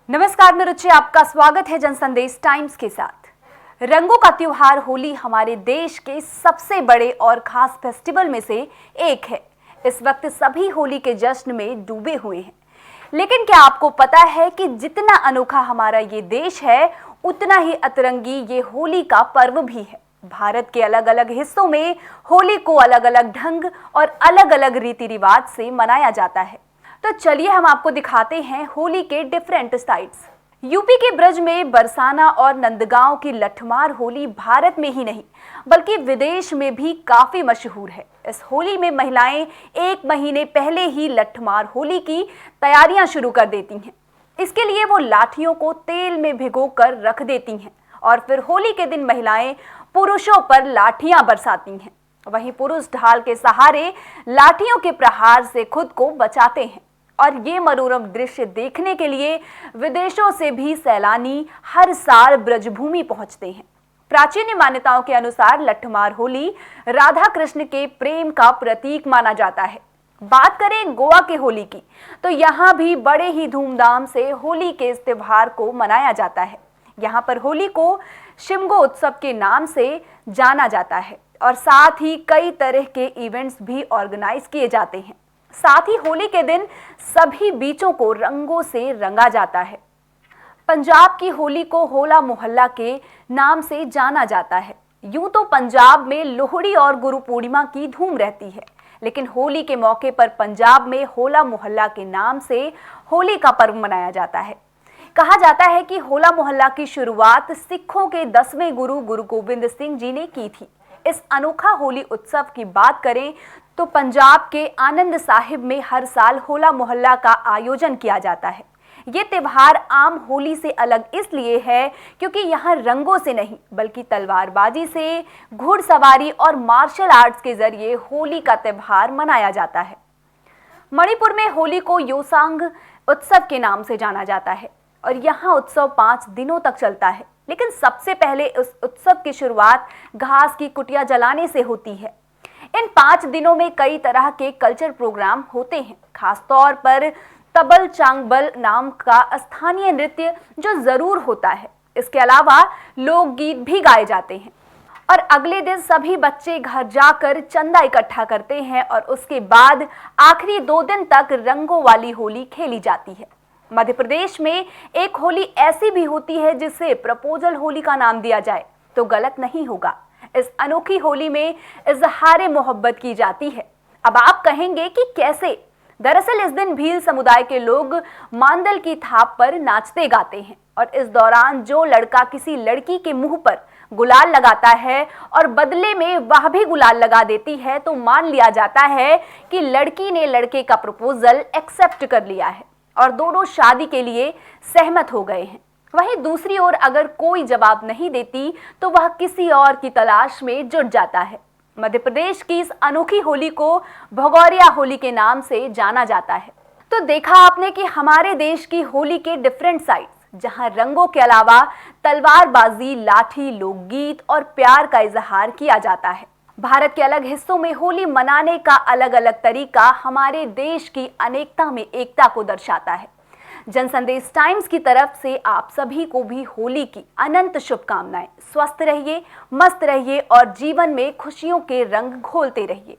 नमस्कार, मैं रुचि, आपका स्वागत है जनसंदेश टाइम्स के साथ। रंगों का त्योहार होली हमारे देश के सबसे बड़े और खास फेस्टिवल में से एक है। इस वक्त सभी होली के जश्न में डूबे हुए हैं, लेकिन क्या आपको पता है कि जितना अनोखा हमारा ये देश है, उतना ही अतरंगी ये होली का पर्व भी है। भारत के अलग अलग हिस्सों में होली को अलग अलग ढंग और अलग अलग रीति रिवाज से मनाया जाता है। तो चलिए हम आपको दिखाते हैं होली के डिफरेंट स्टाइल्स। यूपी के ब्रज में बरसाना और नंदगांव की लठमार होली भारत में ही नहीं बल्कि विदेश में भी काफी मशहूर है। इस होली में महिलाएं एक महीने पहले ही लठमार होली की तैयारियां शुरू कर देती हैं। इसके लिए वो लाठियों को तेल में भिगोकर रख देती हैं और फिर होली के दिन महिलाएं पुरुषों पर लाठियां बरसाती हैं। वहीं पुरुष ढाल के सहारे लाठियों के प्रहार से खुद को बचाते हैं और ये मनोरम दृश्य देखने के लिए विदेशों से भी सैलानी हर साल ब्रजभूमि पहुंचते हैं। प्राचीन मान्यताओं के अनुसार लठमार होली राधा कृष्ण के प्रेम का प्रतीक माना जाता है। बात करें गोवा के होली की, तो यहाँ भी बड़े ही धूमधाम से होली के इस त्योहार को मनाया जाता है। यहाँ पर होली को शिमगो उत्सव के नाम से जाना जाता है और साथ ही कई तरह के इवेंट्स भी ऑर्गेनाइज किए जाते हैं। साथ ही होली के दिन सभी बीचों को रंगों से रंगा जाता है। पंजाब की होली को होला मोहल्ला के नाम से जाना जाता है। यूं तो पंजाब में लोहड़ी और गुरु पूर्णिमा की धूम रहती है, लेकिन होली के मौके पर पंजाब में होला मोहल्ला के नाम से होली का पर्व मनाया जाता है। कहा जाता है कि होला मोहल्ला की शुरुआत सिखों के 10वें गुरु गुरु गोबिंद सिंह जी ने की थी। इस अनोखा होली उत्सव की बात करें तो पंजाब के आनंद साहिब में हर साल होला मोहल्ला का आयोजन किया जाता है। ये त्योहार आम होली से अलग इसलिए है क्योंकि यहाँ रंगों से नहीं बल्कि तलवारबाजी से, घुड़सवारी और मार्शल आर्ट्स के जरिए होली का त्योहार मनाया जाता है। मणिपुर में होली को योसांग उत्सव के नाम से जाना जाता है और यहाँ उत्सव 5 दिनों तक चलता है। लेकिन सबसे पहले इस उत्सव की शुरुआत घास की कुटिया जलाने से होती है। इन 5 दिनों में कई तरह के कल्चर प्रोग्राम होते हैं, खासतौर पर तबल चांगबल नाम का स्थानीय नृत्य जो जरूर होता है। इसके अलावा लोकगीत भी गाए जाते हैं और अगले दिन सभी बच्चे घर जाकर चंदा इकट्ठा करते हैं और उसके बाद आखिरी 2 दिन तक रंगों वाली होली खेली जाती है। मध्य प्रदेश में एक होली ऐसी भी होती है जिसे प्रपोजल होली का नाम दिया जाए तो गलत नहीं होगा। इस अनोखी होली में इजहारे मोहब्बत की जाती है। अब आप कहेंगे कि कैसे? दरअसल इस दिन भील समुदाय के लोग मांदल की थाप पर नाचते गाते हैं और इस दौरान जो लड़का किसी लड़की के मुंह पर गुलाल लगाता है और बदले में वह भी गुलाल लगा देती है तो मान लिया जाता है कि लड़की ने लड़के का प्रपोजल एक्सेप्ट कर लिया है और दोनों शादी के लिए सहमत हो गए हैं। वहीं दूसरी ओर अगर कोई जवाब नहीं देती तो वह किसी और की तलाश में जुट जाता है। मध्य प्रदेश की इस अनोखी होली को भगोरिया होली के नाम से जाना जाता है। तो देखा आपने कि हमारे देश की होली के डिफरेंट साइड्स, जहां रंगों के अलावा तलवारबाजी, लाठी, लोकगीत और प्यार का इजहार किया जाता है। भारत के अलग हिस्सों में होली मनाने का अलग अलग तरीका हमारे देश की अनेकता में एकता को दर्शाता है। जनसंदेश टाइम्स की तरफ से आप सभी को भी होली की अनंत शुभकामनाएं। स्वस्थ रहिए, मस्त रहिए और जीवन में खुशियों के रंग घोलते रहिए।